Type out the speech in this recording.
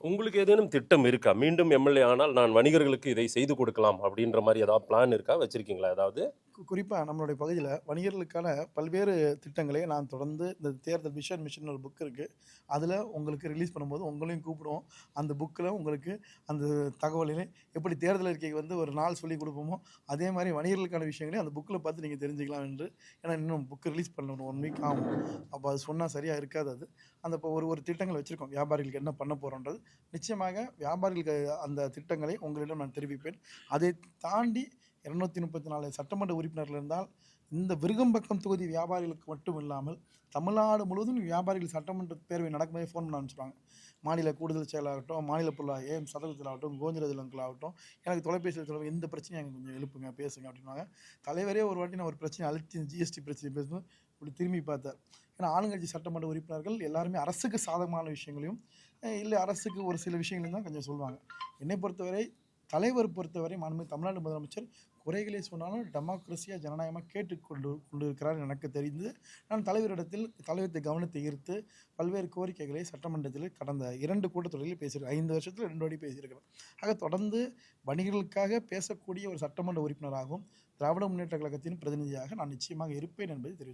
உங்களுக்கு ஏதேனும் திட்டம் இருக்கா? மீண்டும் எம்எல்ஏ ஆனால் நான் வணிகர்களுக்கு இதை செய்து கொடுக்கலாம் அப்படின்ற மாரி ஏதாவது பிளான் இருக்கா? வச்சிருக்கீங்களா ஏதாவது? குறிப்பா நம்மளுடைய பகுதியில வணிகர்களுக்கான பல்வேறு திட்டங்களை நான் தொடர்ந்து இந்த தேர்தல் விஷன் மிஷன் ஒரு புக் இருக்கு. அதில உங்களுக்கு ரிலீஸ் பண்ணும்போது உங்களையும் கூப்பிடுவோம். அந்த புக்ல உங்களுக்கு அந்த தகவல்களை எப்படி தேர்தல் அறிக்கை வந்து ஒரு நாள் சொல்லிக் குடுப்போமோ, அதே மாரி வணிகர்களுக்கான விஷயங்களையும் அந்த புக்ல பார்த்து நீங்க தெரிஞ்சுக்கலாம் என்று. ஏன்னா இன்னும் புக் ரிலீஸ் பண்ண 1 வீக் ஆகும். அப்ப அது சொன்னா சரியா இருக்காது அது. அந்த இப்போ ஒரு ஒரு திட்டங்கள் வச்சிருக்கோம். வியாபாரிகளுக்கு என்ன பண்ண போறோம்ன்றது. நிச்சயமாக வியாபாரிகளுக்கு அந்த திட்டங்களை உங்களிடம் நான் தெரிவிப்பேன். அதை தாண்டி 234 சட்டமன்ற உறுப்பினர்கள் இருந்தால், இந்த விருகம்பக்கம் தொகுதி வியாபாரிகளுக்கு மட்டும் இல்லாமல், தமிழ்நாடு முழுவதும் வியாபாரிகள் சட்டமன்ற பேரவை நடக்கும்போதே ஃபோன் பண்ண ஆரம்பிச்சுருவாங்க. மாநில கூடுதல் செயலாளராகட்டும், மாநில பொருளாளர் ஏஎம் சதகத்தில் ஆகட்டும், கோவிந்தராஜன் அங்கிள் ஆகட்டும், எனக்கு தொலைபேசியில் சொல்லுவாங்க, இந்த பிரச்சனைய எனக்கு கொஞ்சம் எழுப்புங்க, பேசுங்க அப்படின்னுவாங்க. தலைவரே ஒரு வாட்டி நான் ஒரு பிரச்சனைய அழுத்தி ஜிஎஸ்டி பிரச்சனை பேசும்போது, இப்படி திரும்பி பார்த்தார். ஏன்னா ஆளுங்கட்சி சட்டமன்ற உறுப்பினர்கள் எல்லாருமே அரசுக்கு சாதகமான விஷயங்களையும், இல்ல அரசுக்கு ஒரு சில விஷயங்களையும் தான் கொஞ்சம் சொல்லுவாங்க. என்னை பொறுத்தவரை தலைவர் பொறுத்தவரை மாண்புமிகு தமிழ்நாடு முதலமைச்சர் குறைகளை சொன்னாலும் டெமோக்ரஸியா ஜனநாயகமாக கொண்டிருக்கிறார் எனக்கு தெரிந்து நான் தலைவரிடத்தில் தலைவரது கவனத்தை ஈர்த்து பல்வேறு கோரிக்கைகளை சட்டமன்றத்தில் கடந்த 2 கூட்டத்தொடரில் பேசியிருக்கேன். 5 வருஷத்தில் 2 வாட்டி பேசியிருக்கிறேன். ஆக தொடர்ந்து வணிகர்களுக்காக பேசக்கூடிய ஒரு சட்டமன்ற உறுப்பினராகவும் திராவிட முன்னேற்ற கழகத்தின் பிரதிநிதியாக நான் நிச்சயமாக இருப்பேன் என்பதை தெரிவித்துக்